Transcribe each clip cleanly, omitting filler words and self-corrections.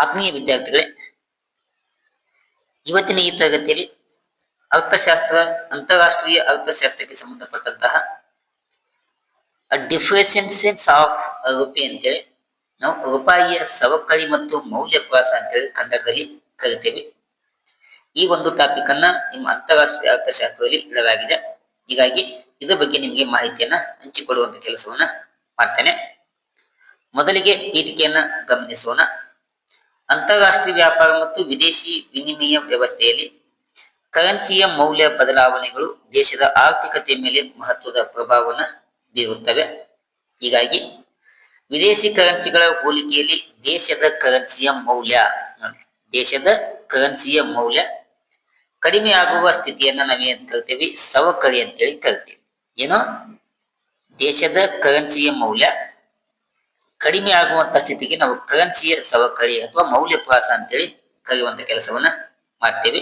ಆತ್ಮೀಯ ವಿದ್ಯಾರ್ಥಿಗಳೇ, ಇವತ್ತಿನ ಈ ತರಗತಿಯಲ್ಲಿ ಅರ್ಥಶಾಸ್ತ್ರ, ಅಂತಾರಾಷ್ಟ್ರೀಯ ಅರ್ಥಶಾಸ್ತ್ರಕ್ಕೆ ಸಂಬಂಧಪಟ್ಟಂತಹ ಡಿಫ್ರೆನ್ಸಿಯೇಷನ್ಸ್ ಆಫ್ ರುಪಿ ಅಂತೇಳಿ ನಾವು ರೂಪಾಯಿಯ ಸವಕಳಿ ಮತ್ತು ಮೌಲ್ಯಪ್ರಾಸ ಅಂತೇಳಿ ಕನ್ನಡದಲ್ಲಿ ಕರಿತೇವೆ. ಈ ಒಂದು ಟಾಪಿಕ್ ಅನ್ನ ನಿಮ್ಮ ಅಂತಾರಾಷ್ಟ್ರೀಯ ಅರ್ಥಶಾಸ್ತ್ರದಲ್ಲಿ ಇಡಲಾಗಿದೆ. ಹೀಗಾಗಿ ಇದರ ಬಗ್ಗೆ ನಿಮಗೆ ಮಾಹಿತಿಯನ್ನ ಹಂಚಿಕೊಳ್ಳುವಂತ ಕೆಲಸವನ್ನ ಮಾಡ್ತೇನೆ. ಮೊದಲಿಗೆ ಪೀಠಿಕೆಯನ್ನ ಗಮನಿಸೋಣ. ಅಂತಾರಾಷ್ಟ್ರೀಯ ವ್ಯಾಪಾರ ಮತ್ತು ವಿದೇಶಿ ವಿನಿಮಯ ವ್ಯವಸ್ಥೆಯಲ್ಲಿ ಕರೆನ್ಸಿಯ ಮೌಲ್ಯ ಬದಲಾವಣೆಗಳು ದೇಶದ ಆರ್ಥಿಕತೆ ಮೇಲೆ ಮಹತ್ವದ ಪ್ರಭಾವವನ್ನು ಬೀರುತ್ತವೆ. ಹೀಗಾಗಿ ವಿದೇಶಿ ಕರೆನ್ಸಿಗಳ ಹೋಲಿಕೆಯಲ್ಲಿ ದೇಶದ ಕರೆನ್ಸಿಯ ಮೌಲ್ಯ ಕಡಿಮೆ ಆಗುವ ಸ್ಥಿತಿಯನ್ನ ನಾವೇನ್ ಕರಿತೇವೆ, ಸವಕಳಿ ಅಂತೇಳಿ ಕರಿತೇವೆ. ಏನೋ ದೇಶದ ಕರೆನ್ಸಿಯ ಮೌಲ್ಯ ಕಡಿಮೆ ಆಗುವಂತ ಸ್ಥಿತಿಗೆ ನಾವು ಕರೆನ್ಸಿಯ ಸವಕಳಿ ಅಥವಾ ಮೌಲ್ಯಪ್ರಾಸ ಅಂತೇಳಿ ಕರೆಯುವಂತ ಕೆಲಸವನ್ನ ಮಾಡ್ತೇವೆ.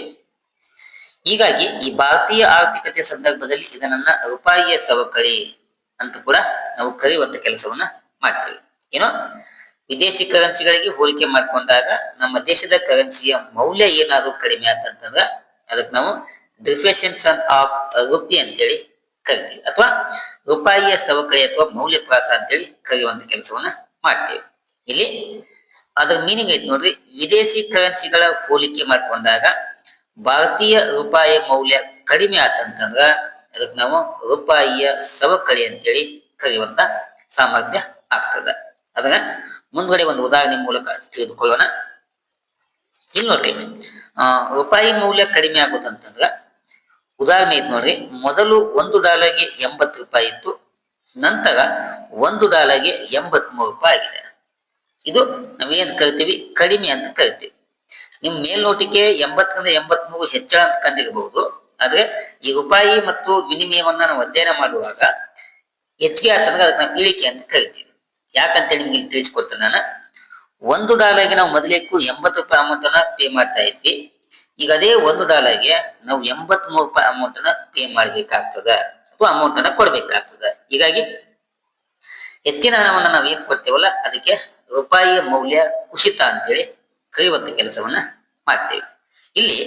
ಹೀಗಾಗಿ ಈ ಭಾರತೀಯ ಆರ್ಥಿಕತೆ ಸಂದರ್ಭದಲ್ಲಿ ಇದನ್ನ ರೂಪಾಯಿಯ ಸವಕಳಿ ಅಂತ ಕೂಡ ನಾವು ಕರೆಯುವಂತ ಕೆಲಸವನ್ನ ಮಾಡ್ತೇವೆ. ಏನೋ ವಿದೇಶಿ ಕರೆನ್ಸಿಗಳಿಗೆ ಹೋಲಿಕೆ ಮಾಡಿಕೊಂಡಾಗ ನಮ್ಮ ದೇಶದ ಕರೆನ್ಸಿಯ ಮೌಲ್ಯ ಏನಾದ್ರು ಕಡಿಮೆ ಆತಂತಂದ್ರ ಅದಕ್ಕೆ ನಾವು ಡಿಫ್ರೆನ್ಸಿಯೇಷನ್ ಆಫ್ ರುಪಿ ಅಂತೇಳಿ ಕರಿತೀವಿ, ಅಥವಾ ರೂಪಾಯಿಯ ಸವಕಳಿ ಅಥವಾ ಮೌಲ್ಯಪ್ರಾಸ ಅಂತೇಳಿ ಕರೆಯುವಂತ ಕೆಲಸವನ್ನ ಮಾಡ್ತೇವೆ. ಇಲ್ಲಿ ಅದರ ಮೀನಿಂಗ್ ಐತಿ ನೋಡ್ರಿ. ವಿದೇಶಿ ಕರೆನ್ಸಿಗಳ ಹೋಲಿಕೆ ಮಾಡಿಕೊಂಡಾಗ ಭಾರತೀಯ ರೂಪಾಯಿಯ ಮೌಲ್ಯ ಕಡಿಮೆ ಆತಂತಂದ್ರ ಅದಕ್ಕೆ ನಾವು ರೂಪಾಯಿಯ ಸವಕಳಿ ಅಂತೇಳಿ ಕರೆಯುವಂತ ಸಾಮರ್ಥ್ಯ ಆಗ್ತದ. ಅದನ್ನ ಮುಂದ್ಗಡೆ ಒಂದು ಉದಾಹರಣೆ ಮೂಲಕ ತಿಳಿದುಕೊಳ್ಳೋಣ. ಇಲ್ಲಿ ನೋಡ್ರಿ, ರೂಪಾಯಿ ಮೌಲ್ಯ ಕಡಿಮೆ ಆಗುದಂತಂದ್ರ ಉದಾಹರಣೆ ಐತಿ ನೋಡ್ರಿ. ಮೊದಲು $1ಗೆ 80 ರೂಪಾಯಿ ಇತ್ತು, ನಂತರ $1ಗೆ 83 ರೂಪಾಯಿ ಆಗಿದೆ. ಇದು ನಾವೇನ್ ಕರಿತೀವಿ, ಕಡಿಮೆ ಅಂತ ಕರಿತೀವಿ. ನಿಮ್ ಮೇಲ್ನೋಟಿಗೆ 80ರಿಂದ 83 ಹೆಚ್ಚಳ ಅಂತ ಕಂಡಿರಬಹುದು. ಆದ್ರೆ ಈ ರೂಪಾಯಿ ಮತ್ತು ವಿನಿಮಯವನ್ನ ನಾವು ಅಧ್ಯಯನ ಮಾಡುವಾಗ ಹೆಚ್ಚಿಗೆ ಆತಂದ್ರೆ ಅದಕ್ಕೆ ನಾವು ಇಳಿಕೆ ಅಂತ ಕರಿತೀವಿ. ಯಾಕಂತೇಳಿ ನಿಮ್ಗೆ ತಿಳಿಸ್ಕೊಡ್ತೇನೆ ನಾನು. $1ಗೆ ನಾವು ಮೊದಲೇಕು 80 ರೂಪಾಯಿ ಅಮೌಂಟ್ ಅನ್ನ ಪೇ ಮಾಡ್ತಾ ಇದ್ವಿ. ಈಗ ಅದೇ $1ಗೆ ನಾವು 83 ರೂಪಾಯಿ ಅಮೌಂಟ್ ಅನ್ನ ಪೇ ಮಾಡ್ಬೇಕಾಗ್ತದ ಅಥವಾ ಅಮೌಂಟ್ ಅನ್ನ ಕೊಡ್ಬೇಕಾಗ್ತದ. ಹೀಗಾಗಿ ಹೆಚ್ಚಿನ ಹಣವನ್ನ ನಾವು ಏನ್ ಕೊಡ್ತೇವಲ್ಲ ಅದಕ್ಕೆ ರೂಪಾಯಿಯ ಮೌಲ್ಯ ಕುಸಿತ ಅಂತೇಳಿ ಕರೆಯುವಂತ ಕೆಲಸವನ್ನ ಮಾಡ್ತೇವೆ. ಇಲ್ಲಿ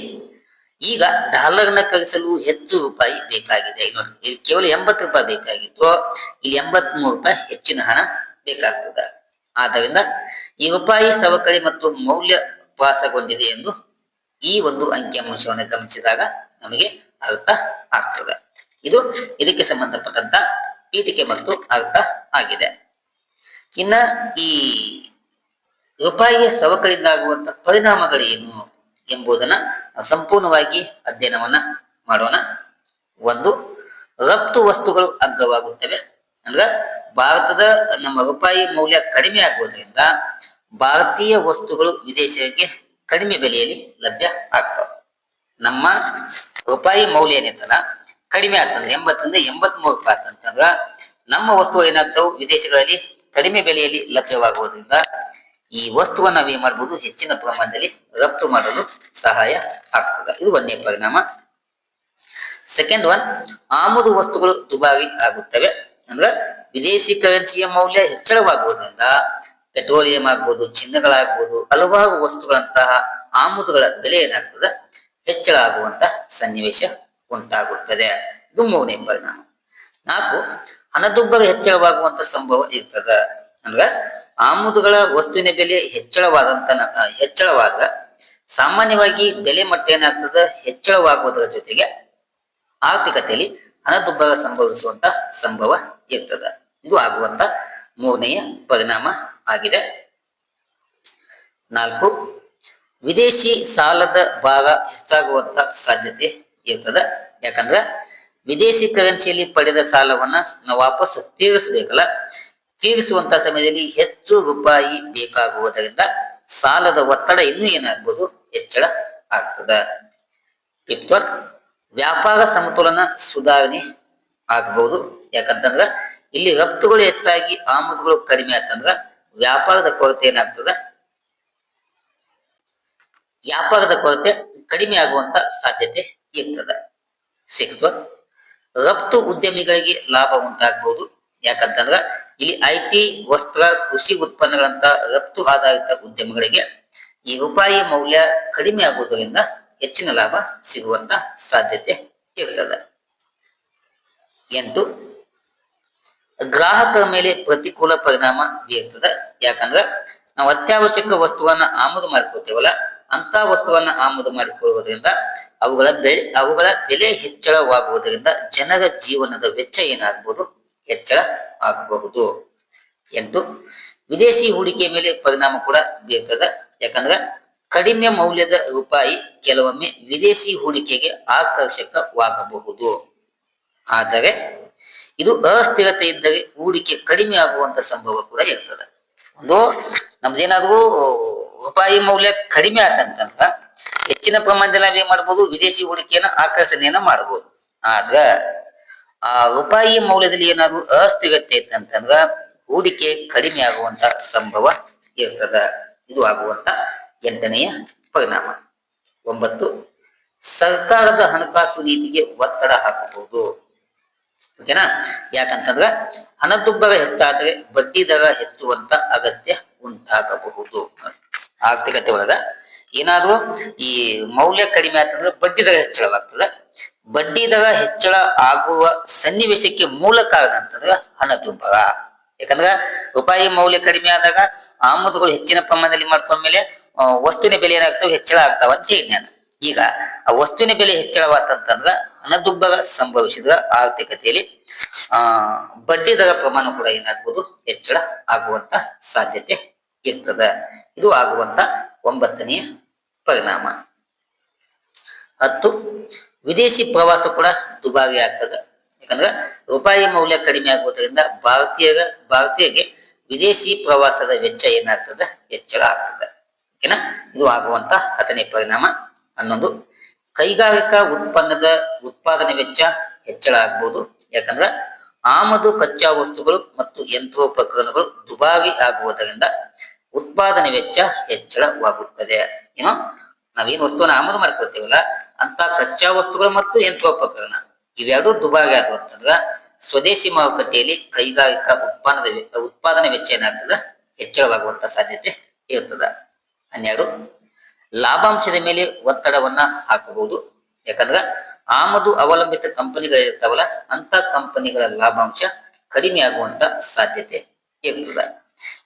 ಈಗ ಡಾಲರ್ನ ಕಳಿಸಲು ಹೆಚ್ಚು ರೂಪಾಯಿ ಬೇಕಾಗಿದೆ. ನೋಡಿ, ಇಲ್ಲಿ ಕೇವಲ 80 ರೂಪಾಯಿ ಬೇಕಾಗಿತ್ತು, ಇಲ್ಲಿ 83 ರೂಪಾಯಿ ಹೆಚ್ಚಿನ ಹಣ ಬೇಕಾಗ್ತದ. ಆದ್ದರಿಂದ ಈ ರೂಪಾಯಿ ಸವಕಳಿ ಮತ್ತು ಮೌಲ್ಯ ಪ್ರಾಸಗೊಂಡಿದೆ ಎಂದು ಈ ಒಂದು ಅಂಕಿಅಂಶವನ್ನು ಗಮನಿಸಿದಾಗ ನಮಗೆ ಅರ್ಥ ಆಗ್ತದ. ಇದು ಇದಕ್ಕೆ ಸಂಬಂಧಪಟ್ಟಂತ ಪೀಠಿಕೆ ಮತ್ತು ಅರ್ಥ ಆಗಿದೆ. ಇನ್ನ ಈ ರೂಪಾಯಿಯ ಸವಕಳಿಯಿಂದ ಆಗುವಂತ ಪರಿಣಾಮಗಳೇನು ಎಂಬುದನ್ನ ಸಂಪೂರ್ಣವಾಗಿ ಅಧ್ಯಯನವನ್ನ ಮಾಡೋಣ. ಒಂದು, ರಫ್ತು ವಸ್ತುಗಳು ಅಗ್ಗವಾಗುತ್ತವೆ. ಅಂದ್ರೆ ಭಾರತದ ನಮ್ಮ ರೂಪಾಯಿ ಮೌಲ್ಯ ಕಡಿಮೆ ಆಗುವುದರಿಂದ ಭಾರತೀಯ ವಸ್ತುಗಳು ವಿದೇಶಕ್ಕೆ ಕಡಿಮೆ ಬೆಲೆಯಲ್ಲಿ ಲಭ್ಯ ಆಗ್ತವೆ. ನಮ್ಮ ರೂಪಾಯಿ ಮೌಲ್ಯ ಏನಿತ್ತಲ್ಲ ಕಡಿಮೆ ಆಗ್ತದೆ, 80ರಿಂದ 83 ರೂಪಾಯಿ ಆಗ್ತಂತಂದ್ರ ನಮ್ಮ ವಸ್ತು ಏನಾಗ್ತವು ವಿದೇಶಗಳಲ್ಲಿ ಕಡಿಮೆ ಬೆಲೆಯಲ್ಲಿ ಲಭ್ಯವಾಗುವುದರಿಂದ ಈ ವಸ್ತುವನ್ನ ನಾವೇನ್ ಮಾಡಬಹುದು, ಹೆಚ್ಚಿನ ಪ್ರಮಾಣದಲ್ಲಿ ರಫ್ತು ಮಾಡಲು ಸಹಾಯ ಆಗ್ತದೆ. ಇದು ಒಂದನೇ ಪರಿಣಾಮ. ಸೆಕೆಂಡ್ ಒನ್, ಆಮದು ವಸ್ತುಗಳು ದುಬಾರಿ ಆಗುತ್ತವೆ. ಅಂದ್ರೆ ವಿದೇಶಿ ಕರೆನ್ಸಿಯ ಮೌಲ್ಯ ಹೆಚ್ಚಳವಾಗುವುದರಿಂದ ಪೆಟ್ರೋಲಿಯಂ ಆಗ್ಬೋದು, ಚಿನ್ನಗಳಾಗ್ಬೋದು, ಹಲವಾರು ವಸ್ತುಗಳಂತಹ ಆಮದುಗಳ ಬೆಲೆ ಏನಾಗ್ತದೆ, ಹೆಚ್ಚಳ ಆಗುವಂತ ಸನ್ನಿವೇಶ ಉಂಟಾಗುತ್ತದೆ. ಇದು ಮೂರನೇ ಪರಿಣಾಮ. 4, ಹಣದುಬ್ಬರ ಹೆಚ್ಚಳವಾಗುವಂತ ಸಂಭವ ಇರ್ತದ. ಅಂದ್ರೆ ಆಮದುಗಳ ವಸ್ತುವಿನ ಬೆಲೆ ಹೆಚ್ಚಳವಾದ ಸಾಮಾನ್ಯವಾಗಿ ಬೆಲೆ ಮಟ್ಟ ಏನಾಗ್ತದ, ಹೆಚ್ಚಳವಾಗುವುದರ ಜೊತೆಗೆ ಆರ್ಥಿಕತೆಯಲ್ಲಿ ಹಣದುಬ್ಬರ ಸಂಭವಿಸುವಂತ ಸಂಭವ ಇರ್ತದ. ಇದು ಆಗುವಂತ ಮೂರನೆಯ ಪರಿಣಾಮ ಆಗಿದೆ. 4, ವಿದೇಶಿ ಸಾಲದ ಭಾರ ಹೆಚ್ಚಾಗುವಂತ ಸಾಧ್ಯತೆ ಇರ್ತದ. ಯಾಕಂದ್ರ ವಿದೇಶಿ ಕರೆನ್ಸಿಯಲ್ಲಿ ಪಡೆದ ಸಾಲವನ್ನ ನಾವು ವಾಪಸ್ ತೀರಿಸಬೇಕಲ್ಲ, ತೀರಿಸುವಂತ ಸಮಯದಲ್ಲಿ ಹೆಚ್ಚು ರೂಪಾಯಿ ಬೇಕಾಗುವುದರಿಂದ ಸಾಲದ ಒತ್ತಡ ಇನ್ನೂ ಏನಾಗ್ಬೋದು, ಹೆಚ್ಚಳ ಆಗ್ತದ. 5th, ವ್ಯಾಪಾರ ಸಮತೋಲನ ಸುಧಾರಣೆ ಆಗ್ಬಹುದು. ಯಾಕಂತಂದ್ರ ಇಲ್ಲಿ ರಫ್ತುಗಳು ಹೆಚ್ಚಾಗಿ ಆಮದುಗಳು ಕಡಿಮೆ ಆತಂದ್ರ ವ್ಯಾಪಾರದ ಕೊರತೆ ಏನಾಗ್ತದ, ವ್ಯಾಪಾರದ ಕೊರತೆ ಕಡಿಮೆ ಆಗುವಂತ ಸಾಧ್ಯತೆ ಇರ್ತದ. 6th, ರಫ್ತು ಉದ್ಯಮಿಗಳಿಗೆ ಲಾಭ ಉಂಟಾಗಬಹುದು. ಯಾಕಂತಂದ್ರ ಇಲ್ಲಿ IT, ವಸ್ತ್ರ, ಕೃಷಿ ಉತ್ಪನ್ನಗಳಂತ ರಫ್ತು ಆಧಾರಿತ ಉದ್ಯಮಗಳಿಗೆ ಈ ರೂಪಾಯಿ ಮೌಲ್ಯ ಕಡಿಮೆ ಆಗುವುದರಿಂದ ಹೆಚ್ಚಿನ ಲಾಭ ಸಿಗುವಂತ ಸಾಧ್ಯತೆ ಇರ್ತದೆ. 8, ಗ್ರಾಹಕರ ಮೇಲೆ ಪ್ರತಿಕೂಲ ಪರಿಣಾಮ ಬೀರ್ತದೆ. ಯಾಕಂದ್ರ ನಾವು ಅತ್ಯವಶ್ಯಕ ವಸ್ತುವನ್ನ ಆಮದು ಮಾಡಿಕೊಳ್ತೇವಲ್ಲ, ಅಂತ ವಸ್ತುವನ್ನ ಆಮದು ಮಾಡಿಕೊಳ್ಳುವುದರಿಂದ ಅವುಗಳ ಬೆಲೆ ಹೆಚ್ಚಳವಾಗುವುದರಿಂದ ಜನರ ಜೀವನದ ವೆಚ್ಚ ಏನಾಗಬಹುದು, ಹೆಚ್ಚಳ ಆಗಬಹುದು. 8, ವಿದೇಶಿ ಹೂಡಿಕೆ ಮೇಲೆ ಪರಿಣಾಮ ಕೂಡ ಬೀರ್ತದೆ. ಯಾಕಂದ್ರೆ ಕಡಿಮೆ ಮೌಲ್ಯದ ರೂಪಾಯಿ ಕೆಲವೊಮ್ಮೆ ವಿದೇಶಿ ಹೂಡಿಕೆಗೆ ಆಕರ್ಷಕವಾಗಬಹುದು. ಆದರೆ ಇದು ಅಸ್ಥಿರತೆ ಇದ್ದರೆ ಹೂಡಿಕೆ ಕಡಿಮೆ ಆಗುವಂತ ಸಂಭವ ಕೂಡ ಇರ್ತದೆ. ಒಂದು ನಮ್ದೇನಾದ್ರೂ ರೂಪಾಯಿ ಮೌಲ್ಯ ಕಡಿಮೆ ಆತಂತಂದ್ರ ಹೆಚ್ಚಿನ ಪ್ರಮಾಣದಲ್ಲಿ ನಾವೇನ್ ಮಾಡ್ಬೋದು, ವಿದೇಶಿ ಹೂಡಿಕೆಯನ್ನ ಆಕರ್ಷಣೆಯನ್ನ ಮಾಡಬಹುದು. ಆದ್ರ ಆ ರೂಪಾಯಿ ಮೌಲ್ಯದಲ್ಲಿ ಏನಾದ್ರು ಅಸ್ಥಿರತೆ ಇತ್ತಂತಂದ್ರ ಹೂಡಿಕೆ ಕಡಿಮೆ ಆಗುವಂತ ಸಂಭವ ಇರ್ತದ. ಇದು ಆಗುವಂತ 8ನೆಯ ಪರಿಣಾಮ. 9, ಸರ್ಕಾರದ ಹಣಕಾಸು ನೀತಿಗೆ ಒತ್ತಡ ಹಾಕಬಹುದು. ಓಕೆನಾ? ಯಾಕಂತಂದ್ರ ಹಣದುಬ್ಬರ ಹೆಚ್ಚಾದರೆ ಬಡ್ಡಿ ದರ ಹೆಚ್ಚುವಂತ ಅಗತ್ಯ ಉಂಟಾಗಬಹುದು. ಆರ್ಥಿಕತೆ ಒಳಗ ಏನಾದ್ರು ಈ ಮೌಲ್ಯ ಕಡಿಮೆ ಆಗ್ತಂದ್ರೆ ಬಡ್ಡಿ ದರ ಹೆಚ್ಚಳವಾಗ್ತದೆ. ಬಡ್ಡಿ ದರ ಹೆಚ್ಚಳ ಆಗುವ ಸನ್ನಿವೇಶಕ್ಕೆ ಮೂಲ ಕಾರಣ ಅಂತಂದ್ರೆ ಹಣದುಬ್ಬರ. ಯಾಕಂದ್ರ ರೂಪಾಯಿ ಮೌಲ್ಯ ಕಡಿಮೆ ಆದಾಗ ಆಮದುಗಳು ಹೆಚ್ಚಿನ ಪ್ರಮಾಣದಲ್ಲಿ ಮಾಡ್ಕೊಂಡ್ಮೇಲೆ ವಸ್ತುವಿನ ಬೆಲೆ ಏನಾಗ್ತಾವ, ಹೆಚ್ಚಳ ಆಗ್ತಾವ ಅಂತ ಹೇಳಿ ನಾನು. ಈಗ ಆ ವಸ್ತುವಿನ ಬೆಲೆ ಹೆಚ್ಚಳವಾತಂತಂದ್ರ ಹಣದುಬ್ಬರ ಸಂಭವಿಸಿದ ಆರ್ಥಿಕತೆಯಲ್ಲಿ ಬಡ್ಡಿ ದರ ಪ್ರಮಾಣ ಕೂಡ ಏನಾಗ್ಬೋದು, ಹೆಚ್ಚಳ ಆಗುವಂತ ಸಾಧ್ಯತೆ ಇರ್ತದ. ಇದು ಆಗುವಂತ 9ನೆಯ ಪರಿಣಾಮ. 10, ವಿದೇಶಿ ಪ್ರವಾಸ ಕೂಡ ದುಬಾರಿ ಆಗ್ತದೆ. ಯಾಕಂದ್ರೆ ರೂಪಾಯಿ ಮೌಲ್ಯ ಕಡಿಮೆ ಆಗುವುದರಿಂದ ಭಾರತೀಯರಿಗೆ ವಿದೇಶಿ ಪ್ರವಾಸದ ವೆಚ್ಚ ಏನಾಗ್ತದೆ, ಹೆಚ್ಚಳ ಆಗ್ತದೆ. ಓಕೆನಾ? ಇದು ಆಗುವಂತ 10ನೇ ಪರಿಣಾಮ. 11, ಕೈಗಾರಿಕಾ ಉತ್ಪನ್ನದ ಉತ್ಪಾದನೆ ವೆಚ್ಚ ಹೆಚ್ಚಳ ಆಗ್ಬಹುದು. ಯಾಕಂದ್ರ ಆಮದು ಕಚ್ಚಾ ವಸ್ತುಗಳು ಮತ್ತು ಯಂತ್ರೋಪಕರಣಗಳು ದುಬಾರಿ ಆಗುವುದರಿಂದ ಉತ್ಪಾದನೆ ವೆಚ್ಚ ಹೆಚ್ಚಳವಾಗುತ್ತದೆ. ಏನೋ ನಾವೇನು ವಸ್ತುವನ್ನ ಆಮದು ಮಾಡ್ಕೊಳ್ತೇವಲ್ಲ, ಅಂತ ಕಚ್ಚಾ ವಸ್ತುಗಳು ಮತ್ತು ಯಂತ್ರೋಪಕರಣ ಇವೆರಡೂ ದುಬಾರಿ ಆದವು ಅಂತಂದ್ರ ಸ್ವದೇಶಿ ಮಾರುಕಟ್ಟೆಯಲ್ಲಿ ಕೈಗಾರಿಕಾ ಉತ್ಪಾದನೆ ವೆಚ್ಚ ಏನಾಗ್ತದ, ಹೆಚ್ಚಳವಾಗುವಂತ ಸಾಧ್ಯತೆ ಇರ್ತದ. 12, ಲಾಭಾಂಶದ ಮೇಲೆ ಒತ್ತಡವನ್ನ ಹಾಕಬಹುದು. ಯಾಕಂದ್ರ ಆಮದು ಅವಲಂಬಿತ ಕಂಪನಿಗಳಿರ್ತಾವಲ್ಲ, ಅಂತ ಕಂಪನಿಗಳ ಲಾಭಾಂಶ ಕಡಿಮೆ ಆಗುವಂತ ಸಾಧ್ಯತೆ ಇರ್ತದ.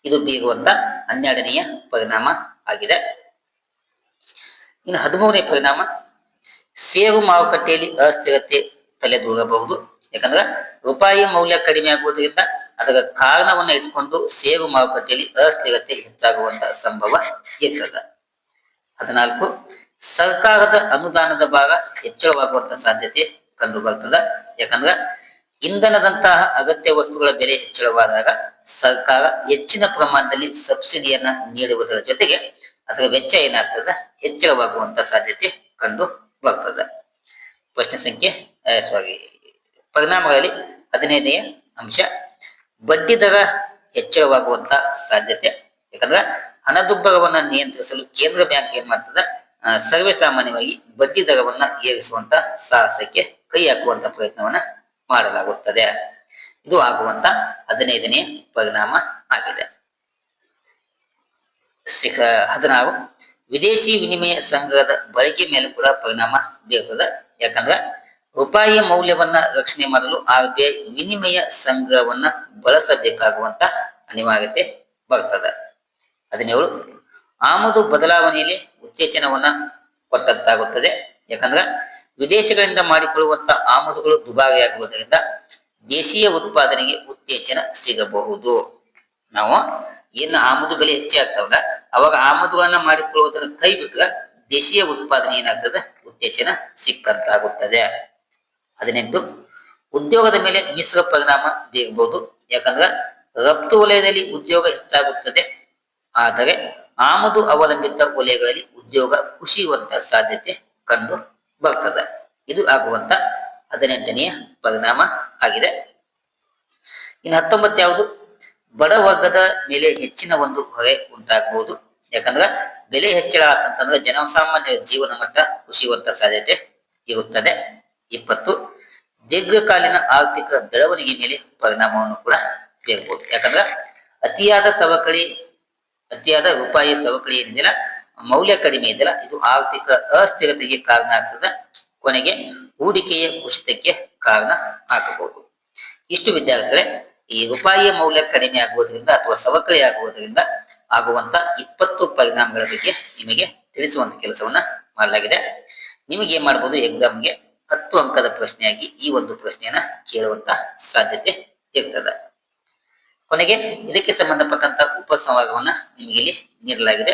ಇದು ಬೀರುವಂತ 12ನೆಯ ಪರಿಣಾಮ ಆಗಿದೆ. ಇನ್ನು 13ನೇ ಪರಿಣಾಮ, ಷೇರು ಮಾರುಕಟ್ಟೆಯಲ್ಲಿ ಅಸ್ಥಿರತೆ ತಲೆದೂರಬಹುದು. ಯಾಕಂದ್ರ ರೂಪಾಯಿ ಮೌಲ್ಯ ಕಡಿಮೆ ಆಗುವುದರಿಂದ ಅದರ ಕಾರಣವನ್ನ ಇಟ್ಕೊಂಡು ಷೇರು ಮಾರುಕಟ್ಟೆಯಲ್ಲಿ ಅಸ್ಥಿರತೆ ಹೆಚ್ಚಾಗುವಂತ ಸಂಭವ ಇರ್ತದ. 14, ಸರ್ಕಾರದ ಅನುದಾನದ ಭಾಗ ಹೆಚ್ಚಳವಾಗುವಂತ ಸಾಧ್ಯತೆ ಕಂಡು ಬರ್ತದ. ಯಾಕಂದ್ರ ಇಂಧನದಂತಹ ಅಗತ್ಯ ವಸ್ತುಗಳ ಬೆಲೆ ಹೆಚ್ಚಳವಾದಾಗ ಸರ್ಕಾರ ಹೆಚ್ಚಿನ ಪ್ರಮಾಣದಲ್ಲಿ ಸಬ್ಸಿಡಿಯನ್ನ ನೀಡುವುದರ ಜೊತೆಗೆ ಅದರ ವೆಚ್ಚ ಏನಾಗ್ತದ, ಹೆಚ್ಚಳವಾಗುವಂತ ಸಾಧ್ಯತೆ ಕಂಡು ಬರ್ತದ. ಪ್ರಶ್ನೆ ಸಂಖ್ಯೆ ಪರಿಣಾಮಗಳಲ್ಲಿ 15ನೆಯ ಅಂಶ, ಬಡ್ಡಿ ದರ ಹೆಚ್ಚಳವಾಗುವಂತ ಸಾಧ್ಯತೆ. ಯಾಕಂದ್ರ ಹಣದುಬ್ಬರವನ್ನ ನಿಯಂತ್ರಿಸಲು ಕೇಂದ್ರ ಬ್ಯಾಂಕ್ ಏನ್ ಮಾಡ್ತದ, ಸರ್ವೇ ಸಾಮಾನ್ಯವಾಗಿ ಬಡ್ಡಿ ದರವನ್ನ ಏರಿಸುವಂತ ಸಾಹಸಕ್ಕೆ ಕೈ ಹಾಕುವಂತ ಪ್ರಯತ್ನವನ್ನ ಮಾಡಲಾಗುತ್ತದೆ. ಇದು ಆಗುವಂತ 15ನೆಯ ಪರಿಣಾಮ ಆಗಿದೆ. 16, ವಿದೇಶಿ ವಿನಿಮಯ ಸಂಗ್ರಹದ ಬಳಕೆ ಮೇಲೆ ಕೂಡ ಪರಿಣಾಮ ಬೀರ್ತದೆ. ಯಾಕಂದ್ರ ರೂಪಾಯಿಯ ಮೌಲ್ಯವನ್ನ ರಕ್ಷಣೆ ಮಾಡಲು RBI ವಿನಿಮಯ ಸಂಗ್ರಹವನ್ನ ಬಳಸಬೇಕಾಗುವಂತ ಅನಿವಾರ್ಯತೆ ಬರ್ತದೆ. 17, ಆಮದು ಬದಲಾವಣೆಯಲ್ಲಿ ಉತ್ತೇಜನವನ್ನ ಕೊಟ್ಟಂತಾಗುತ್ತದೆ. ಯಾಕಂದ್ರ ವಿದೇಶಗಳಿಂದ ಮಾಡಿಕೊಳ್ಳುವಂತ ಆಮದುಗಳು ದುಬಾರಿಯಾಗುವುದರಿಂದ ದೇಶೀಯ ಉತ್ಪಾದನೆಗೆ ಉತ್ತೇಜನ ಸಿಗಬಹುದು. ನಾವು ಏನು ಆಮದು ಬೆಲೆ ಹೆಚ್ಚೆ ಆಗ್ತಾವಲ್ಲ, ಅವಾಗ ಆಮದುಗಳನ್ನ ಮಾಡಿಕೊಳ್ಳುವುದನ್ನು ಕೈ ಬಿಟ್ಟ ದೇಶೀಯ ಉತ್ಪಾದನೆ ಏನಾಗ್ತದೆ, ಉತ್ತೇಜನ ಸಿಕ್ಕಂತಾಗುತ್ತದೆ. 18, ಉದ್ಯೋಗದ ಮೇಲೆ ಮಿಶ್ರ ಪರಿಣಾಮ ಬೀರಬಹುದು. ಯಾಕಂದ್ರ ರಫ್ತು ವಲಯದಲ್ಲಿ ಉದ್ಯೋಗ ಹೆಚ್ಚಾಗುತ್ತದೆ, ಆದರೆ ಆಮದು ಅವಲಂಬಿತ ವಲಯಗಳಲ್ಲಿ ಉದ್ಯೋಗ ಕುಸಿಯುವಂತ ಸಾಧ್ಯತೆ ಕಂಡು ಬರ್ತದೆ. ಇದು ಆಗುವಂತ 18ನೆಯ ಪರಿಣಾಮ ಆಗಿದೆ. ಇನ್ನು 19 ಯಾವುದು, ಬಡ ವರ್ಗದ ಮೇಲೆ ಹೆಚ್ಚಿನ ಒಂದು ಹೊರೆ ಉಂಟಾಗಬಹುದು. ಯಾಕಂದ್ರ ಬೆಲೆ ಹೆಚ್ಚಳ ಆತಂತಂದ್ರೆ ಜನಸಾಮಾನ್ಯರ ಜೀವನ ಮಟ್ಟ ಕುಸಿಯುವಂತ ಸಾಧ್ಯತೆ ಇರುತ್ತದೆ. 20, ದೀರ್ಘಕಾಲೀನ ಆರ್ಥಿಕ ಬೆಳವಣಿಗೆ ಮೇಲೆ ಪರಿಣಾಮವನ್ನು ಕೂಡ ಬೀರಬಹುದು. ಯಾಕಂದ್ರ ಅತಿಯಾದ ರೂಪಾಯಿ ಸವಕಳಿ ಏನಿದೆಯಲ್ಲ, ಮೌಲ್ಯ ಕಡಿಮೆ ಇದೆಯಲ್ಲ ಇದು ಆರ್ಥಿಕ ಅಸ್ಥಿರತೆಗೆ ಕಾರಣ ಆಗ್ತದೆ. ಕೊನೆಗೆ ಹೂಡಿಕೆಯ ಕುಸಿತಕ್ಕೆ ಕಾರಣ ಆಗಬಹುದು. ಇಷ್ಟು ವಿದ್ಯಾರ್ಥಿಗಳೇ ಈ ರೂಪಾಯಿಯ ಮೌಲ್ಯ ಕಡಿಮೆ ಆಗುವುದರಿಂದ ಅಥವಾ ಸವಕಳಿ ಆಗುವುದರಿಂದ ಆಗುವಂತ 20 ಪರಿಣಾಮಗಳ ಬಗ್ಗೆ ನಿಮಗೆ ತಿಳಿಸುವಂತ ಕೆಲಸವನ್ನ ಮಾಡಲಾಗಿದೆ. ನಿಮಗೆ ಏನ್ ಮಾಡಬಹುದು, ಎಕ್ಸಾಮ್ಗೆ 10 ಅಂಕದ ಪ್ರಶ್ನೆಯಾಗಿ ಈ ಒಂದು ಪ್ರಶ್ನೆಯನ್ನ ಕೇಳುವಂತ ಸಾಧ್ಯತೆ ಇರ್ತದೆ. ಕೊನೆಗೆ ಇದಕ್ಕೆ ಸಂಬಂಧಪಟ್ಟಂತ ಉಪಸಂಹಾರವನ್ನ ನಿಮಗೆ ಇಲ್ಲಿ ನೀಡಲಾಗಿದೆ.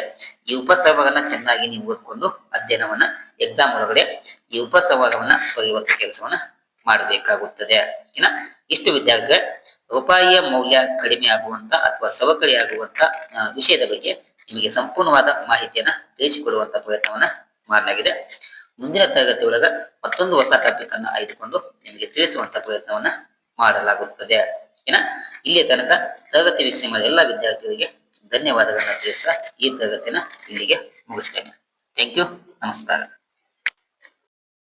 ಈ ಉಪಸಂಹಾರವನ್ನ ಚೆನ್ನಾಗಿ ನೀವು ಓದ್ಕೊಂಡು ಅಧ್ಯಯನವನ್ನ ಎಕ್ಸಾಮ್ ಒಳಗಡೆ ಈ ಉಪಸಂಹಾರವನ್ನ ಬರೆಯುವಂತ ಕೆಲಸವನ್ನ ಮಾಡಬೇಕಾಗುತ್ತದೆ. ಇಷ್ಟು ವಿದ್ಯಾರ್ಥಿಗಳ ರೂಪಾಯಿಯ ಮೌಲ್ಯ ಕಡಿಮೆ ಆಗುವಂತ ಅಥವಾ ಸವಕಳಿ ಆಗುವಂತ ವಿಷಯದ ಬಗ್ಗೆ ನಿಮಗೆ ಸಂಪೂರ್ಣವಾದ ಮಾಹಿತಿಯನ್ನ ತಿಳಿಸಿಕೊಡುವಂತ ಪ್ರಯತ್ನವನ್ನ ಮಾಡಲಾಗಿದೆ. ಮುಂದಿನ ತರಗತಿ ಒಳಗ ಮತ್ತೊಂದು ಹೊಸ ಟಾಪಿಕ್ ಅನ್ನ ಆಯ್ದುಕೊಂಡು ನಿಮಗೆ ತಿಳಿಸುವಂತ ಪ್ರಯತ್ನವನ್ನ ಮಾಡಲಾಗುತ್ತದೆ. ಇಲ್ಲಿಯ ತನಕ ತರಗತಿ ವೀಕ್ಷಣೆ ಮಾಡಿದ ಎಲ್ಲ ವಿದ್ಯಾರ್ಥಿಗಳಿಗೆ ಧನ್ಯವಾದಗಳನ್ನ ತಿಳಿಸ್ತಾ ಈ ತರಗತಿನ ಇಲ್ಲಿಗೆ ಮುಗಿಸ್ತೇನೆ. Thank you. ನಮಸ್ಕಾರ.